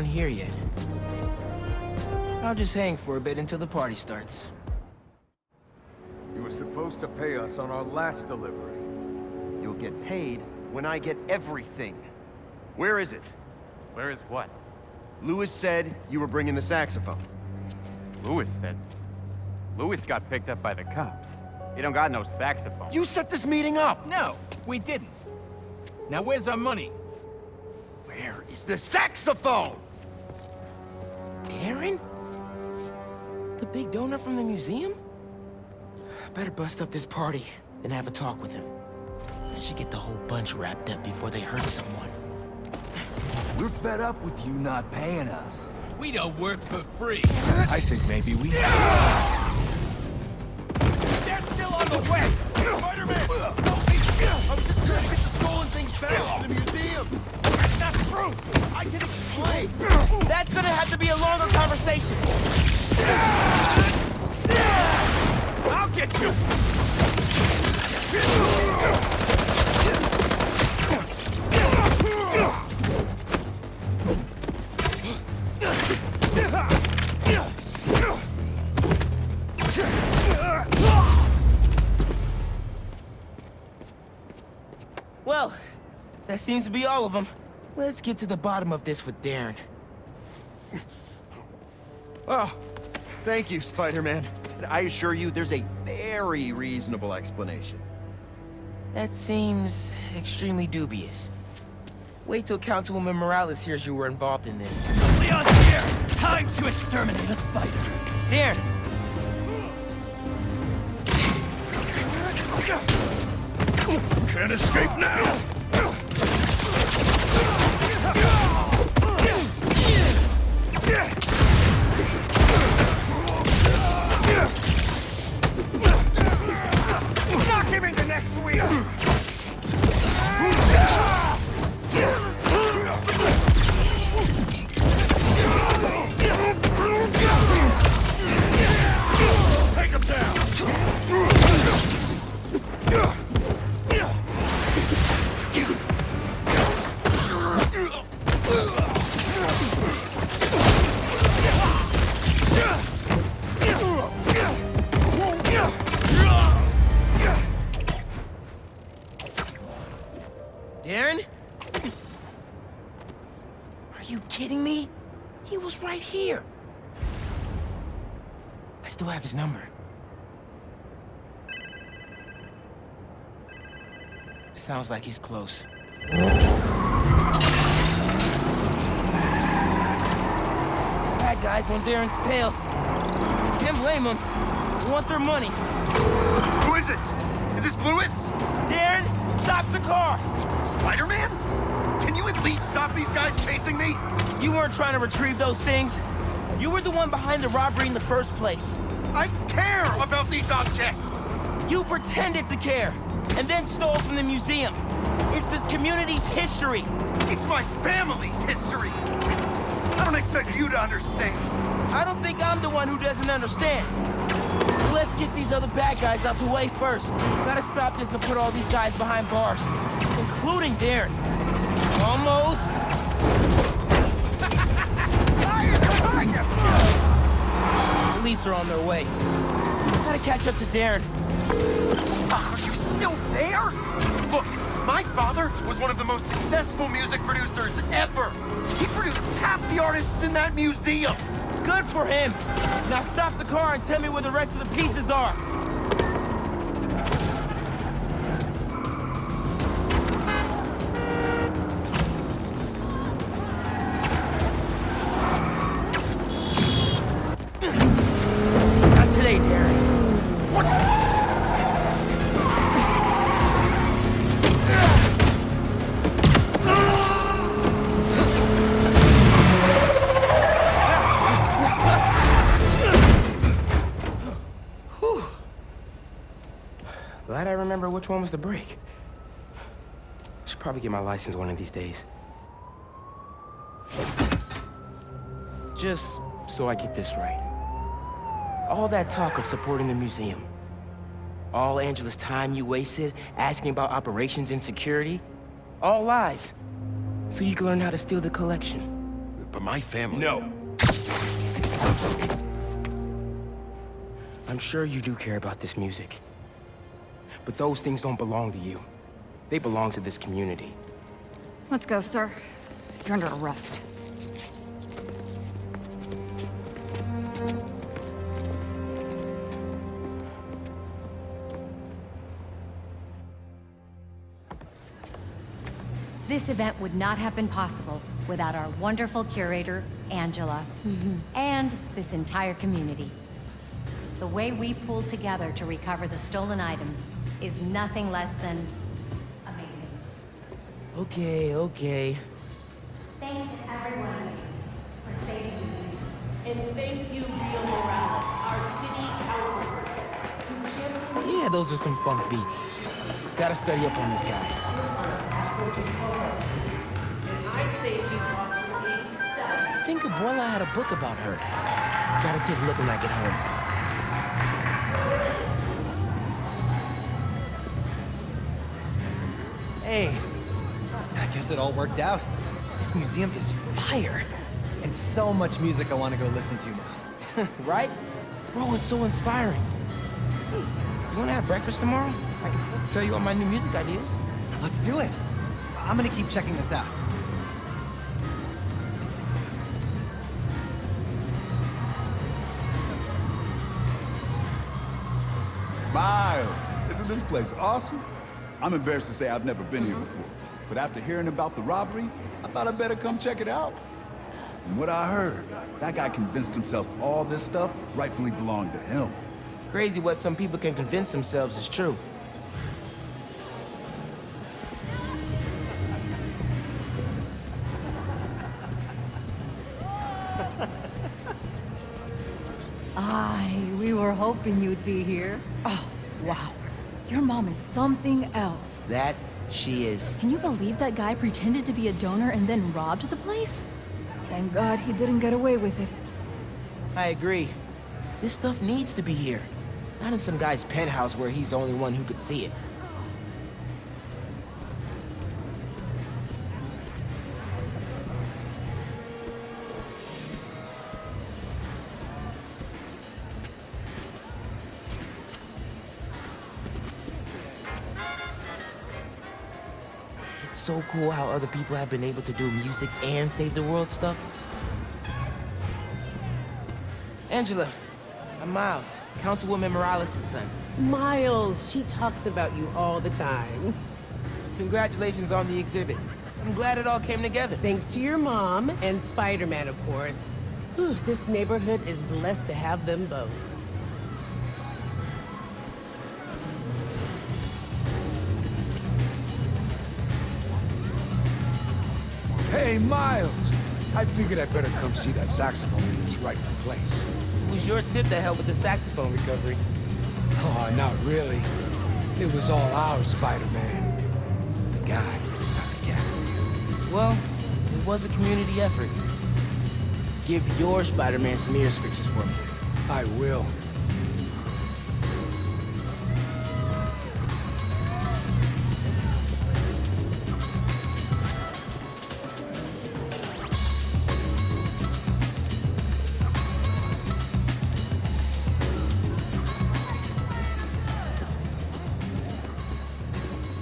anyone here yet. I'll just hang for a bit until the party starts. You were supposed to pay us on our last delivery. You'll get paid when I get everything. Where is it? Where is what? Lewis said you were bringing the saxophone. Lewis said. Lewis got picked up by the cops. He don't got no saxophone. You set this meeting up! No, we didn't. Now where's our money? Where is the saxophone? Darren? The big donor from the museum? Better bust up this party and have a talk with him. I should get the whole bunch wrapped up before they hurt someone. We're fed up with you not paying us. We don't work for free. I think maybe we... They're still on the way! Spider-Man! Help me! I was just trying to get the stolen things back to the museum! That's not true! I can explain! That's gonna have to be a longer conversation! I'll get you! Well, that seems to be all of them. Let's get to the bottom of this with Darren. Oh, thank you, Spider-Man. And I assure you, there's a very reasonable explanation. That seems extremely dubious. Wait till Councilwoman Morales hears you were involved in this. Leon's here! Time to exterminate a spider! Darren! Can't escape now! Knock him in the next wheel! Take him down! Darren? Are you kidding me? He was right here. I still have his number. Sounds like he's close. Bad guys on Darren's tail. Can't blame them. They want their money. Who is this? Is this Lewis? Darren, stop the car! Spider-Man? Can you at least stop these guys chasing me? You weren't trying to retrieve those things. You were the one behind the robbery in the first place. I care about these objects! You pretended to care, and then stole from the museum. It's this community's history. It's my family's history! I don't expect you to understand. I don't think I'm the one who doesn't understand. Let's get these other bad guys out the way first. Gotta stop this and put all these guys behind bars, including Darren. Almost. Police are on their way. Gotta catch up to Darren. Are you still there? Look, my father was one of the most successful music producers ever. He produced half the artists in that museum. Good for him. Now stop the car and tell me where the rest of the pieces are. Not today, Darren. What? Glad I remember which one was the brake. Should probably get my license one of these days. Just so I get this right. All that talk of supporting the museum, all Angela's time you wasted asking about operations and security, all lies. So you can learn how to steal the collection. We're but my family... No. I'm sure you do care about this music. But those things don't belong to you. They belong to this community. Let's go, sir. You're under arrest. This event would not have been possible without our wonderful curator, Angela, and this entire community. The way we pulled together to recover the stolen items is nothing less than amazing. Okay. Thanks to everyone for saving these. And thank you, Rio Morales, our city council. Yeah, those are some funk beats. Gotta study up on this guy. I think Abuela had a book about her. Gotta take a look when I get home. Hey, I guess it all worked out. This museum is fire. And so much music I want to go listen to now. Right? Bro, it's so inspiring. Hey, you wanna have breakfast tomorrow? I can tell you all my new music ideas. Let's do it. I'm gonna keep checking this out. Miles, isn't this place awesome? I'm embarrassed to say I've never been here before, but after hearing about the robbery, I thought I'd better come check it out. From what I heard, that guy convinced himself all this stuff rightfully belonged to him. Crazy what some people can convince themselves is true. We were hoping you'd be here. Oh, wow. Your mom is something else. That she is. Can you believe that guy pretended to be a donor and then robbed the place? Thank God he didn't get away with it. I agree. This stuff needs to be here. Not in some guy's penthouse where he's the only one who could see it. It's so cool how other people have been able to do music and save the world stuff. Angela, I'm Miles, Councilwoman Morales' son. Miles, she talks about you all the time. Congratulations on the exhibit. I'm glad it all came together. Thanks to your mom and Spider-Man, of course. Whew, this neighborhood is blessed to have them both. Hey, Miles! I figured I'd better come see that saxophone in its rightful place. It was your tip that helped with the saxophone recovery. Oh, not really. It was all ours, Spider-Man. The guy, not the cat. Well, it was a community effort. Give your Spider-Man some ear scratches for me. I will.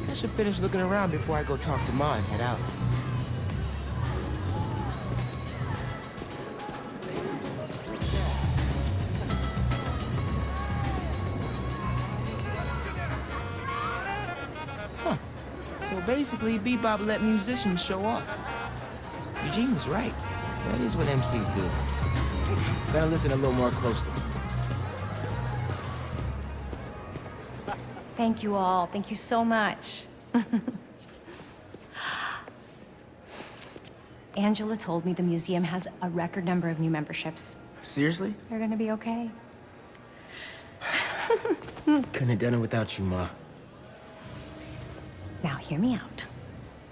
I should finish looking around before I go talk to Ma and head out. Huh. So basically, Bebop let musicians show off. Eugene was right. That is what MCs do. Gotta listen a little more closely. Thank you all. Thank you so much. Angela told me the museum has a record number of new memberships. Seriously? They're gonna be okay. Couldn't have done it without you, Ma. Now, hear me out.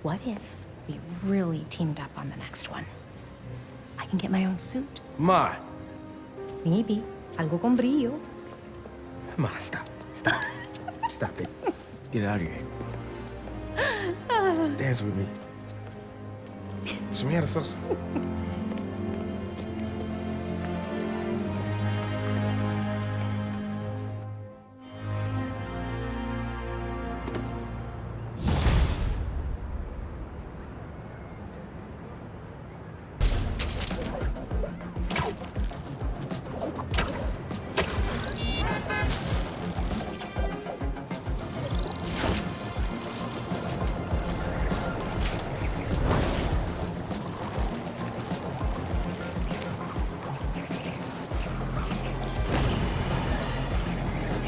What if we really teamed up on the next one? I can get my own suit. Ma! Maybe. Algo con brillo. Ma, stop. Stop. Stop it. Get out of here. Dance with me. Show me how to salsa.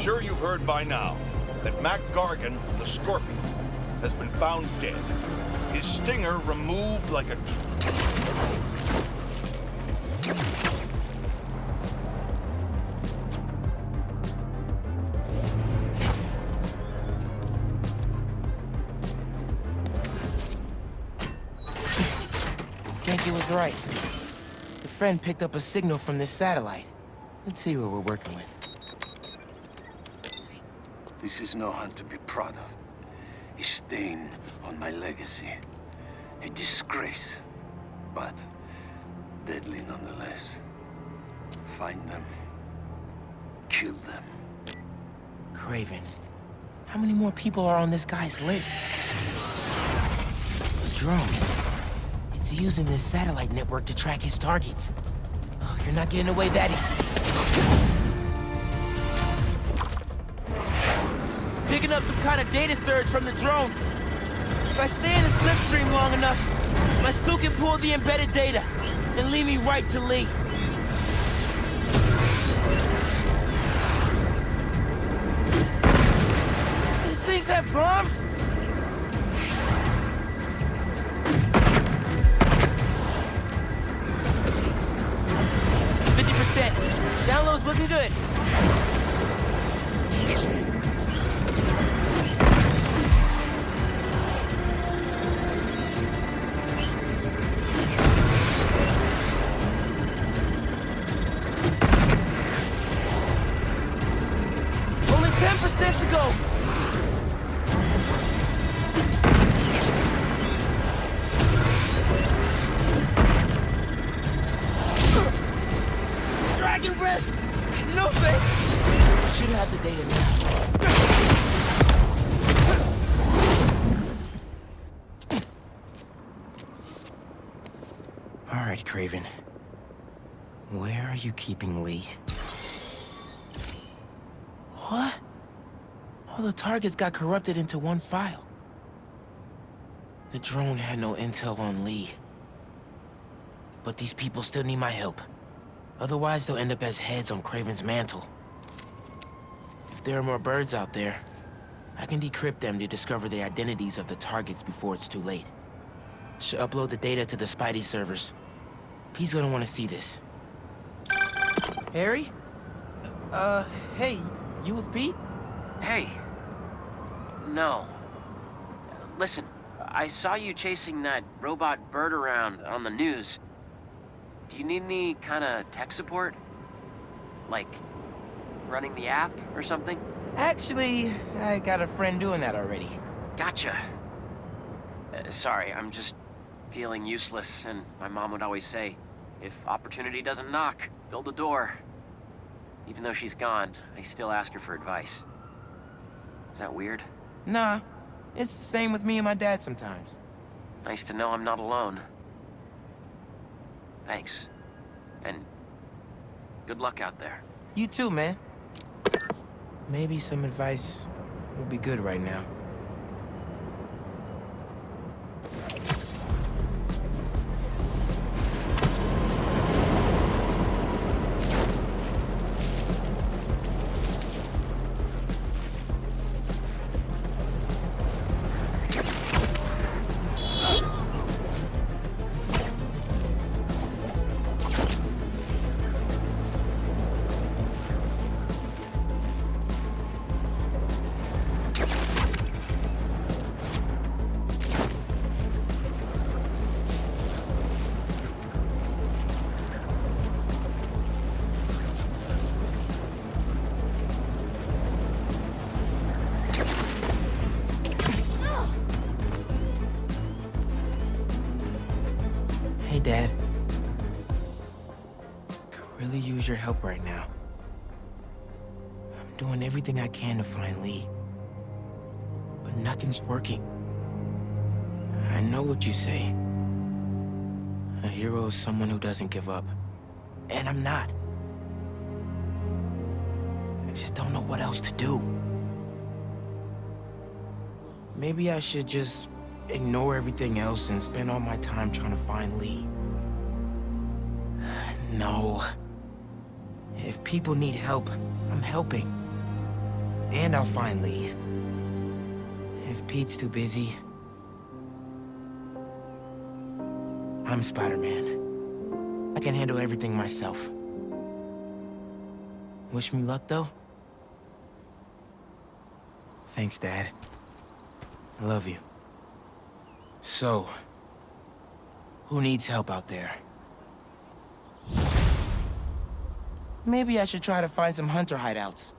sure you've heard by now that Mac Gargan, the Scorpion, has been found dead. His stinger removed like a... Genki was right. The friend picked up a signal from this satellite. Let's see what we're working with. This is no hunt to be proud of. A stain on my legacy. A disgrace. But deadly nonetheless. Find them. Kill them. Craven. How many more people are on this guy's list? A drone. It's using this satellite network to track his targets. Oh, you're not getting away that easy. Picking up some kind of data surge from the drone. If I stay in the slipstream long enough, my suit can pull the embedded data and lead me right to Lee. These things have bombs? Download's looking good. Only 10% to go. Dragon breath! No thanks! Should have the data now. All right, Craven. Where are you keeping Lee? What? All the targets got corrupted into one file. The drone had no intel on Lee. But these people still need my help. Otherwise, they'll end up as heads on Craven's mantle. If there are more birds out there, I can decrypt them to discover the identities of the targets before it's too late. Should upload the data to the Spidey servers. He's gonna want to see this. Harry? Hey, you with Pete? Hey. No. Listen, I saw you chasing that robot bird around on the news. Do you need any kind of tech support? Like, running the app or something? Actually, I got a friend doing that already. Gotcha. Sorry, I'm just feeling useless, and my mom would always say, if opportunity doesn't knock, build a door. Even though she's gone, I still ask her for advice. Is that weird? Nah, it's the same with me and my dad sometimes. Nice to know I'm not alone. Thanks. And good luck out there. You too, man. Maybe some advice would be good right now. Hey, Dad. Could really use your help right now. I'm doing everything I can to find Lee. But nothing's working. I know what you say. A hero is someone who doesn't give up. And I'm not. I just don't know what else to do. Maybe I should just ignore everything else and spend all my time trying to find Lee. No. If people need help, I'm helping. And I'll find Lee. If Pete's too busy, I'm Spider-Man. I can handle everything myself. Wish me luck, though? Thanks, Dad. I love you. So, who needs help out there? Maybe I should try to find some hunter hideouts.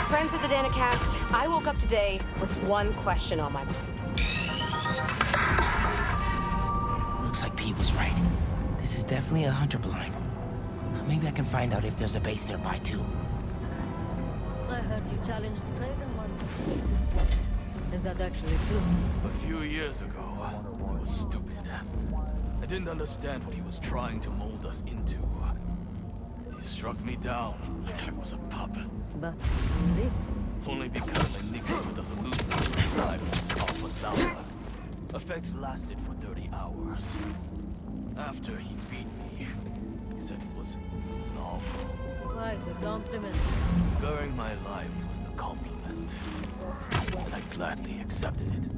Friends of the Danicast, I woke up today with one question on my mind. Looks like Pete was right. This is definitely a hunter blind. Maybe I can find out if there's a base nearby, too. I heard you challenged Craven once. Is that actually true? A few years ago, I was stupid. I didn't understand what he was trying to mold us into. He struck me down like I was a pup. But you did. Only because I nicked him with a hallucinating drive from Alpha Salva. Effects lasted for 30 hours. After he beat me, he said it was novel. Quite the compliment. Sparing my life was the compliment. And I gladly accepted it.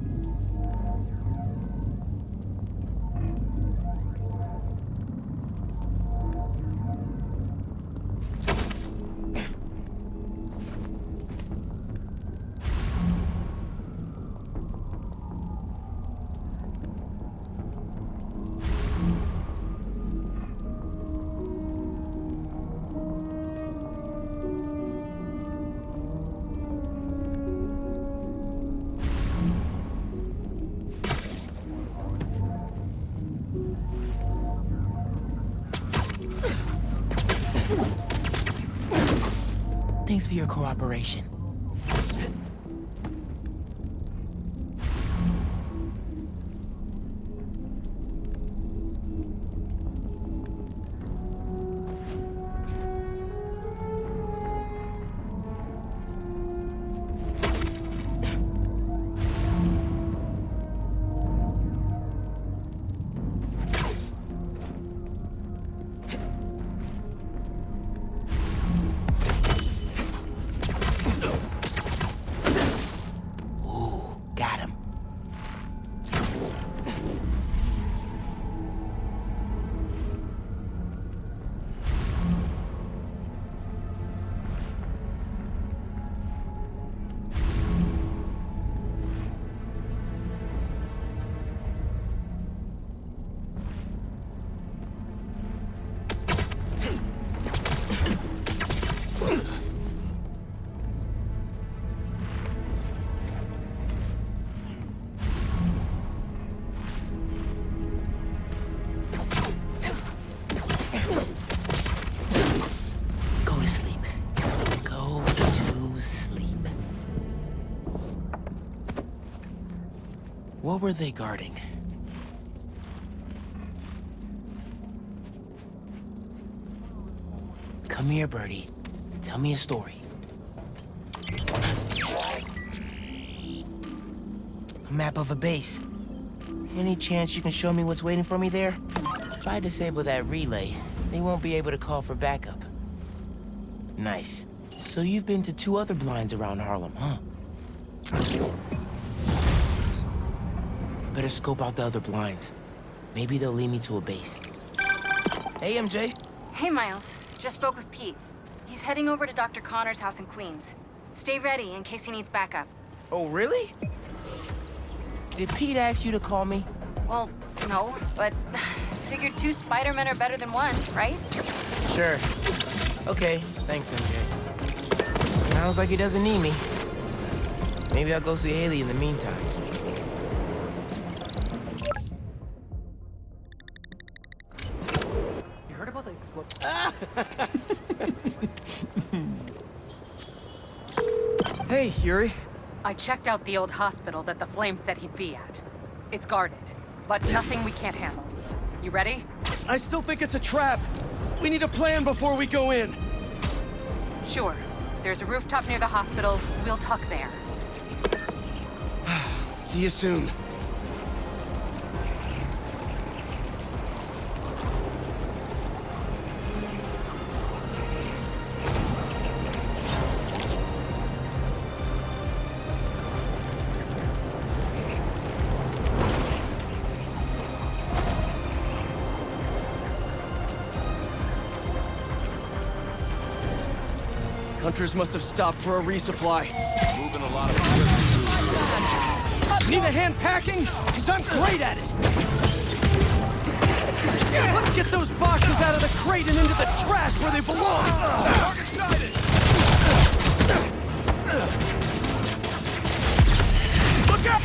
Thanks for your cooperation. What were they guarding? Come here, Birdie. Tell me a story. A map of a base. Any chance you can show me what's waiting for me there? If I disable that relay, they won't be able to call for backup. Nice. So you've been to 2 other blinds around Harlem, huh? Better scope out the other blinds. Maybe they'll lead me to a base. Hey, MJ. Hey, Miles. Just spoke with Pete. He's heading over to Dr. Connor's house in Queens. Stay ready in case he needs backup. Oh, really? Did Pete ask you to call me? Well, no, but figured 2 Spider-Men are better than 1, right? Sure. Okay, thanks, MJ. Sounds like he doesn't need me. Maybe I'll go see Haley in the meantime. Hey, Yuri. I checked out the old hospital that the Flame said he'd be at. It's guarded, but nothing we can't handle. You ready? I still think it's a trap. We need a plan before we go in. Sure. There's a rooftop near the hospital. We'll tuck there. See you soon. Hunters must have stopped for a resupply. Moving a lot of Need a hand packing? Because I'm great at it! Let's get those boxes out of the crate and into the trash where they belong! Target sighted! Look out!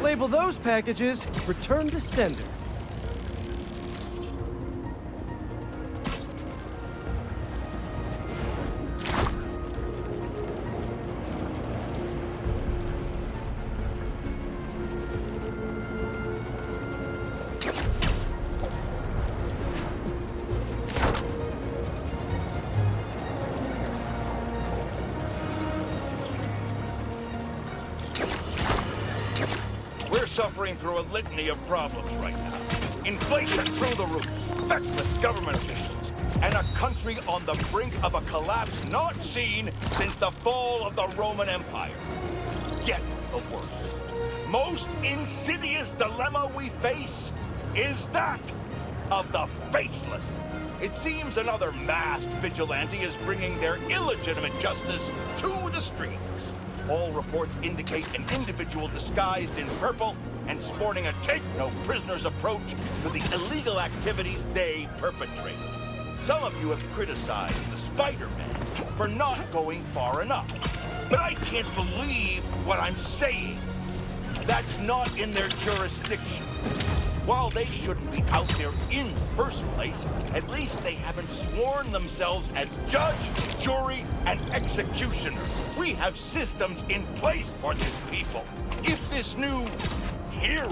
Label those packages, return to sender. Suffering through a litany of problems right now. Inflation through the roof, feckless government officials, and a country on the brink of a collapse not seen since the fall of the Roman Empire. Yet the worst, most insidious dilemma we face is that of the faceless. It seems another masked vigilante is bringing their illegitimate justice to the streets. All reports indicate an individual disguised in purple and sporting a take-no-prisoners approach to the illegal activities they perpetrate. Some of you have criticized the Spider-Man for not going far enough. But I can't believe what I'm saying. That's not in their jurisdiction. While they shouldn't be out there in the first place, at least they haven't sworn themselves as judge, jury, and executioner. We have systems in place for these people. If this new hero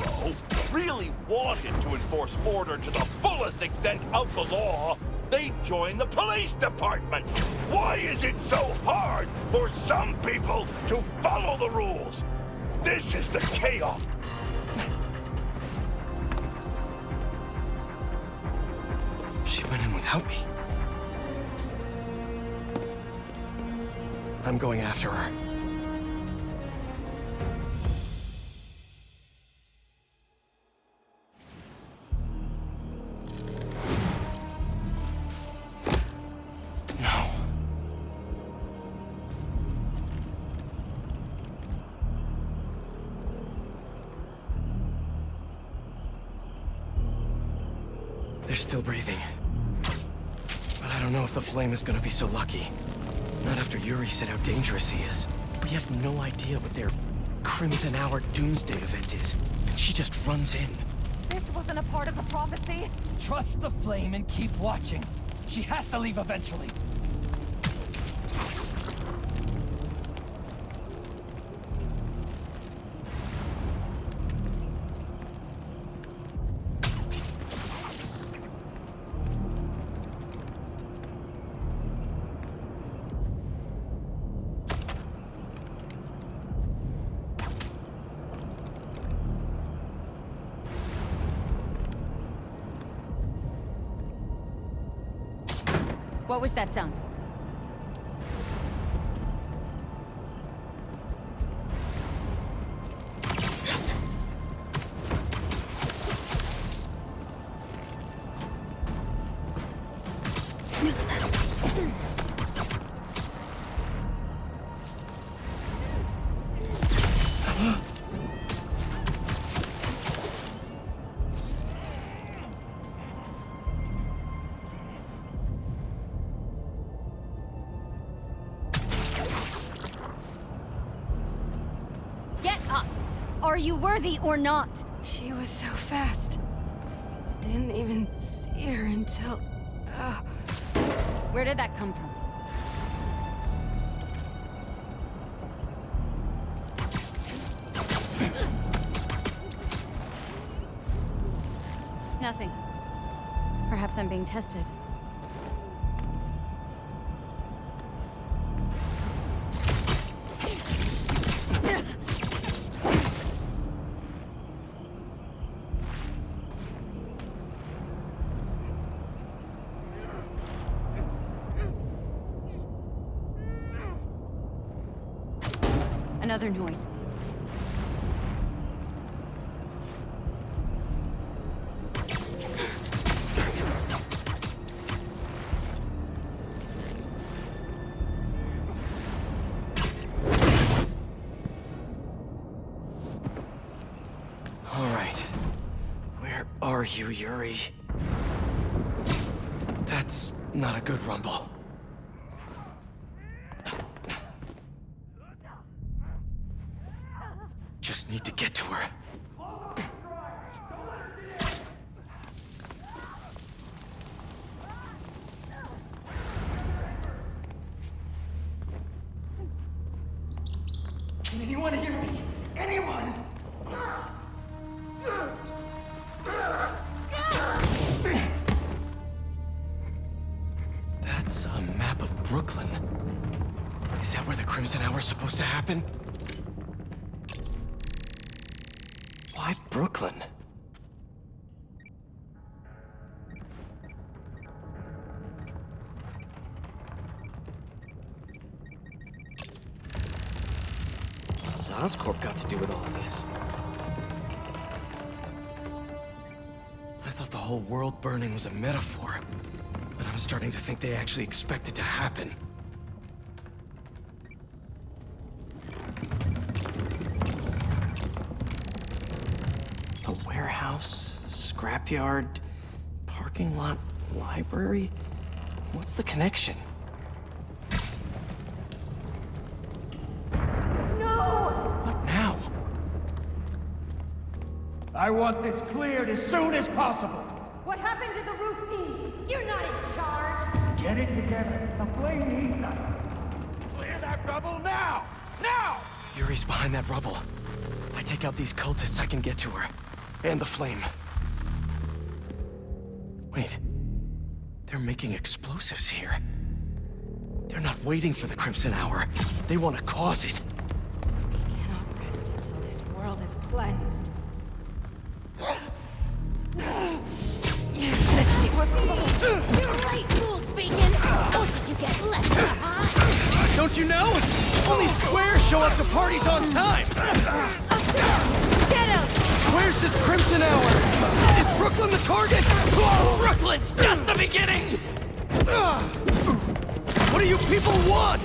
really wanted to enforce order to the fullest extent of the law, they'd join the police department. Why is it so hard for some people to follow the rules? This is the chaos. She went in without me. I'm going after her. No. They're still breathing. But I don't know if the flame is gonna be so lucky. Not after Yuri said how dangerous he is. We have no idea what their Crimson Hour Doomsday event is. And she just runs in. This wasn't a part of the prophecy. Trust the flame and keep watching. She has to leave eventually. What was that sound? Get up! Are you worthy or not? She was so fast. I didn't even see her until... Where did that come from? Nothing. Perhaps I'm being tested. Another noise. All right. Where are you, Yuri? That's not a good rumble. Just need to get to her. Can anyone hear me? Anyone? That's a map of Brooklyn. Is that where the Crimson Hour's supposed to happen? Why Brooklyn? What's Oscorp got to do with all of this? I thought the whole world burning was a metaphor, but I'm starting to think they actually expect it to happen. A warehouse, scrapyard, parking lot, library? What's the connection? What now? I want this cleared as soon as possible. What happened to the roof team? You're not in charge! Get it together. The flame needs us. Clear that rubble now! Now! Yuri's behind that rubble. I take out these cultists, I can get to her. And the flame. Wait. They're making explosives here. They're not waiting for the Crimson Hour. They want to cause it. We cannot rest until this world is cleansed. You said she was late! You're late, fools, Beacon! Or did you get left behind? Don't you know? Only squares show up to parties on time! Get out! Where's this Crimson Hour? Is Brooklyn the target? Brooklyn's just the beginning! What do you people want?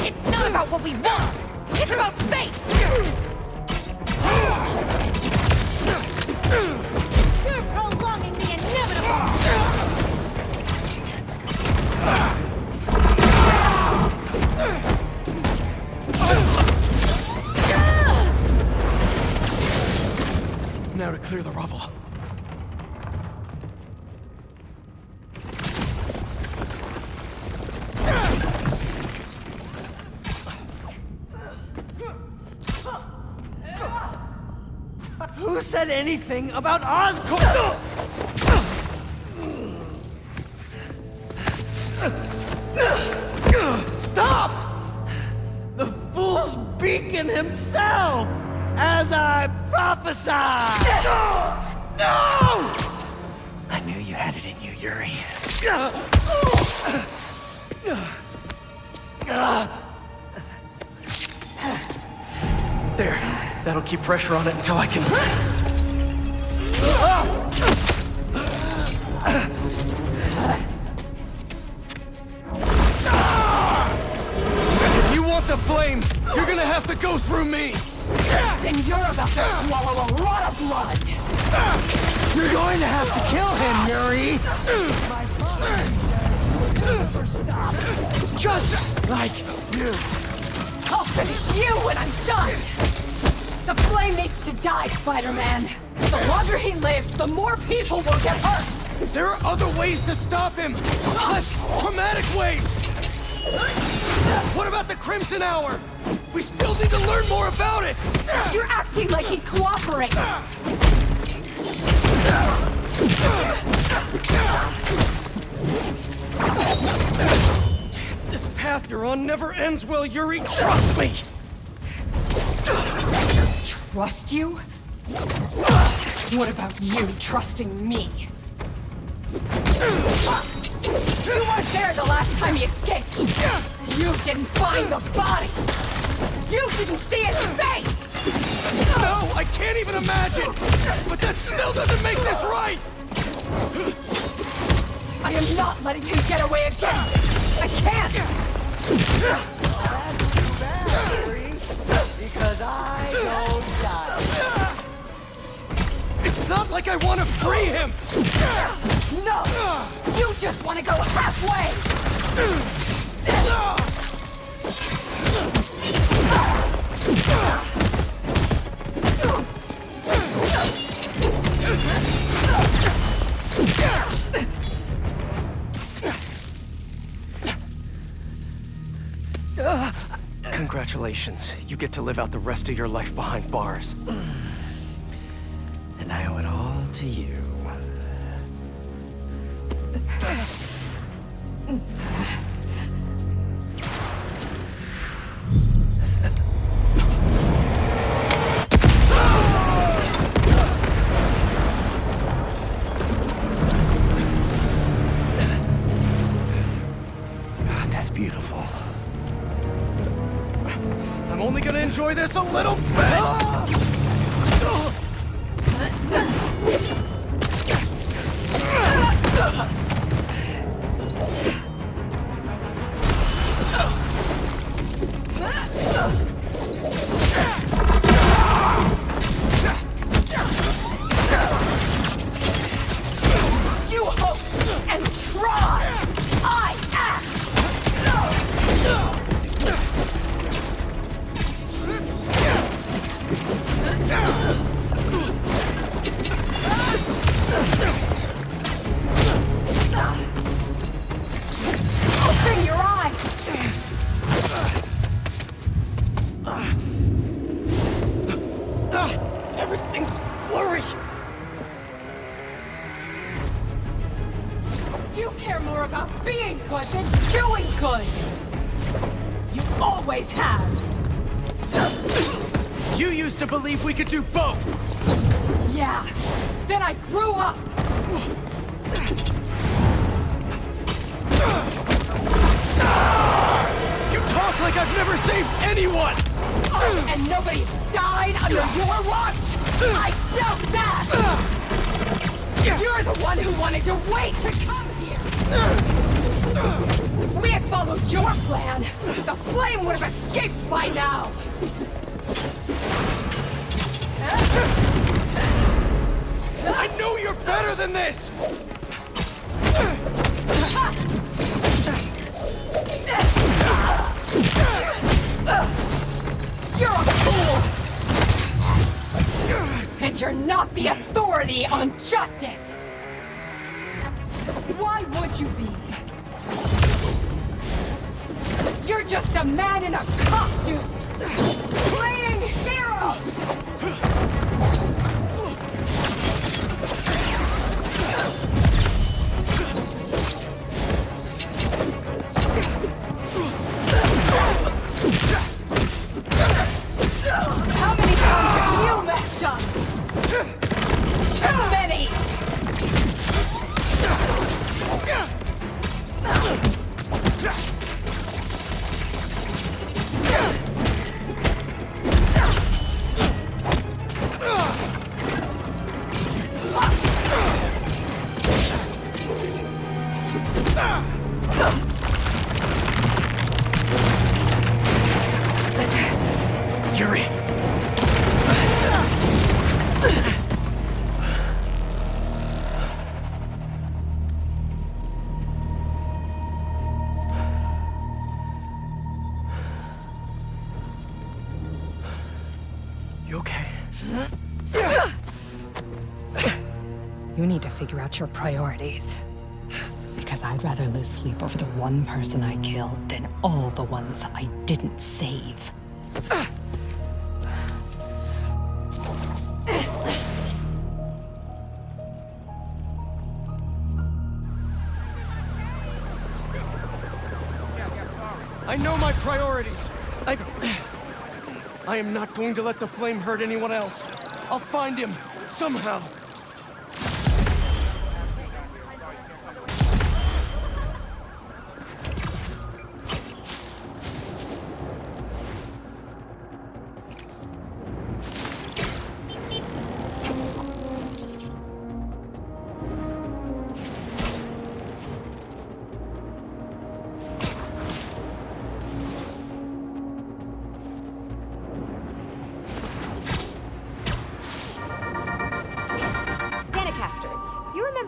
It's not about what we want! It's about fate! You're prolonging the inevitable! Now to clear the rubble. Who said anything about Oscorp? Stop! The fool's beacon himself! As I prophesied! No! I knew you had it in you, Yuri. There. That'll keep pressure on it until I can... go through me! Then you're about to swallow a lot of blood! You're going to have to kill him, Yuri! Just like you! I'll finish you when I'm done! The flame needs to die, Spider-Man! The longer he lives, the more people will get hurt! There are other ways to stop him! Less traumatic ways! What about the Crimson Hour? We still need to learn more about it! You're acting like he'd cooperate! This path you're on never ends well, Yuri! Trust me! Trust you? What about you trusting me? You weren't there the last time he escaped! You didn't find the body! You didn't see his face! No, I can't even imagine! But that still doesn't make this right! I am not letting him get away again! I can't! That's too bad, Yuri, because I don't die. It's not like I want to free him! No! You just want to go halfway! Congratulations. You get to live out the rest of your life behind bars. And I owe it all to you. That's beautiful. I'm only gonna enjoy this a little bit! You hope and try! I act! Open your eyes! Everything's blurry! You care more about being good than doing good! You always have! You used to believe we could do both! Yeah! Then I grew up! You talk like I've never saved anyone! Oh, and nobody's died under your watch? I doubt that! You're the one who wanted to wait to come here! If we had followed your plan, the flame would have escaped by now! I know you're better than this! You're a fool! And you're not the authority on justice! Why would you be? You're just a man in a costume! Playing hero! How many times have you messed up? Too many! Yuri, figure out your priorities. Because I'd rather lose sleep over the one person I killed than all the ones I didn't save. I know my priorities. I am not going to let the flame hurt anyone else. I'll find him, somehow.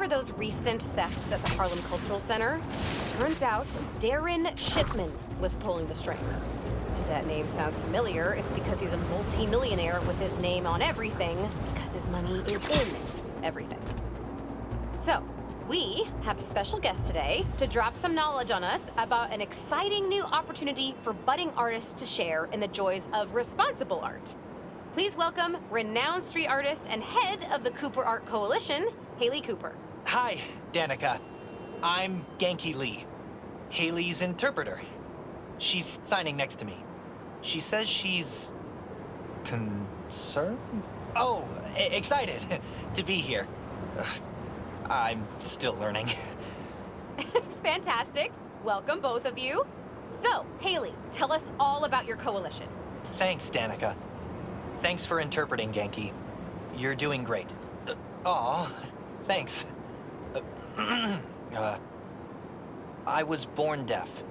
Those recent thefts at the Harlem Cultural Center? Turns out, Darren Shipman was pulling the strings. If that name sounds familiar, it's because he's a multi-millionaire with his name on everything, because his money is in everything. So, we have a special guest today to drop some knowledge on us about an exciting new opportunity for budding artists to share in the joys of responsible art. Please welcome renowned street artist and head of the Cooper Art Coalition, Haley Cooper. Hi, Danica. I'm Genki Lee, Haley's interpreter. She's signing next to me. She says she's... concerned? Oh, excited to be here. I'm still learning. Fantastic. Welcome, both of you. So, Haley, tell us all about your coalition. Thanks, Danica. Thanks for interpreting, Genki. You're doing great. Aw, thanks. I was born deaf.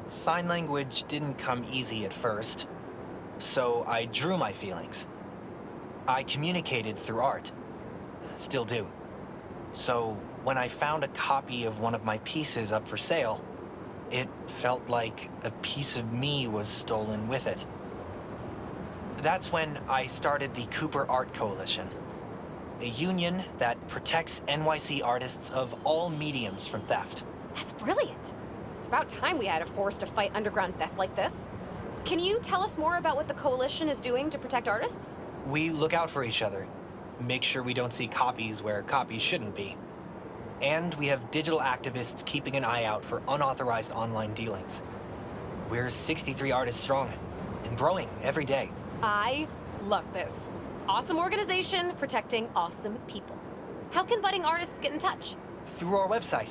Sign language didn't come easy at first, so I drew my feelings. I communicated through art. Still do. So when I found a copy of one of my pieces up for sale, it felt like a piece of me was stolen with it. That's when I started the Cooper Art Coalition, a union that protects NYC artists of all mediums from theft. That's brilliant. It's about time we had a force to fight underground theft like this. Can you tell us more about what the coalition is doing to protect artists? We look out for each other, make sure we don't see copies where copies shouldn't be. And we have digital activists keeping an eye out for unauthorized online dealings. We're 63 artists strong and growing every day. I love this. Awesome organization protecting awesome people. How can budding artists get in touch? Through our website.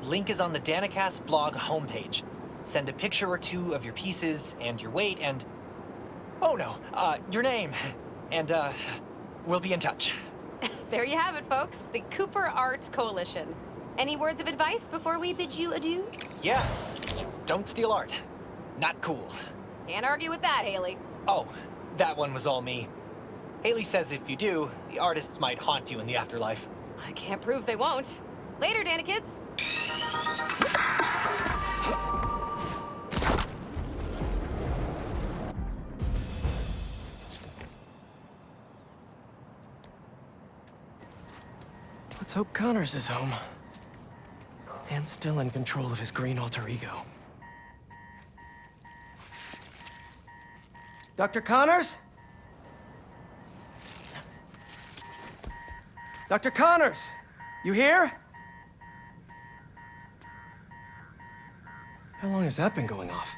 Link is on the Danicast blog homepage. Send a picture or two of your pieces and your weight and... oh no, your name. And, we'll be in touch. There you have it, folks. The Cooper Art Coalition. Any words of advice before we bid you adieu? Yeah. Don't steal art. Not cool. Can't argue with that, Haley. Oh, that one was all me. Haley says if you do, the artists might haunt you in the afterlife. I can't prove they won't. Later, Danikids. Let's hope Connors is home. And still in control of his green alter ego. Dr. Connors? Dr. Connors! You here? How long has that been going off?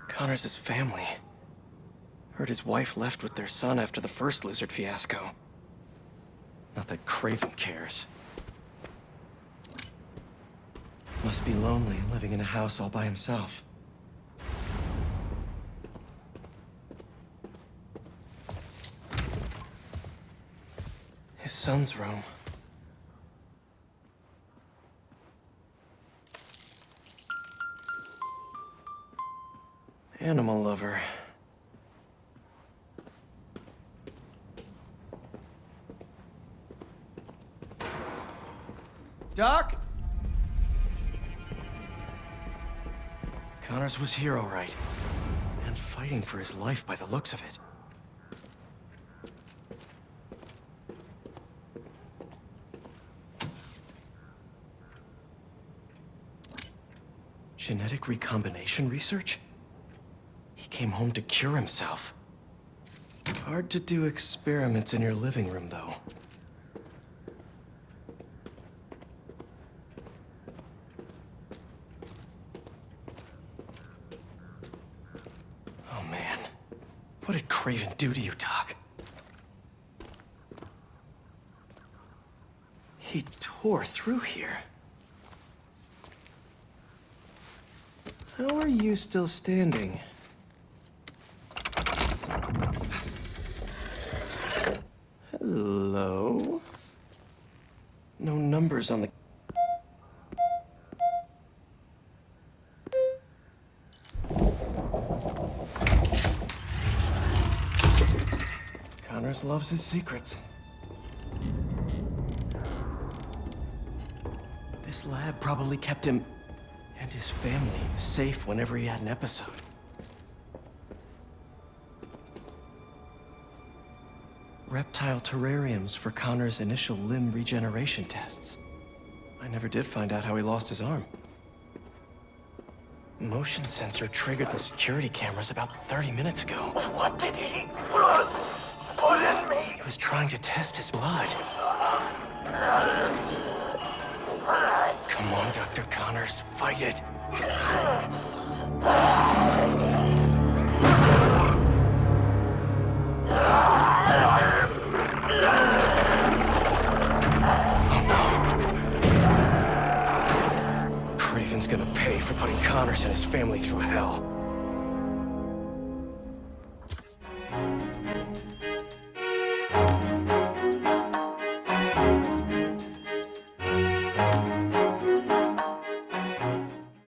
Connors' family. Heard his wife left with their son after the first lizard fiasco. Not that Craven cares. Must be lonely living in a house all by himself. His son's room. Animal lover. Doc? Connors was here all right. And fighting for his life by the looks of it. Genetic recombination research? He came home to cure himself. Hard to do experiments in your living room, though. Oh man, what did Craven do to you, Doc? He tore through here. How are you still standing? Hello? No numbers on the... Connors loves his secrets. This lab probably kept him and his family safe whenever he had an episode. Reptile terrariums for Connor's initial limb regeneration tests. I never did find out how he lost his arm. Motion sensor triggered the security cameras about 30 minutes ago. What did he put in me? He was trying to test his blood. Come on, Dr. Connors, fight it. Oh no. Craven's gonna pay for putting Connors and his family through hell.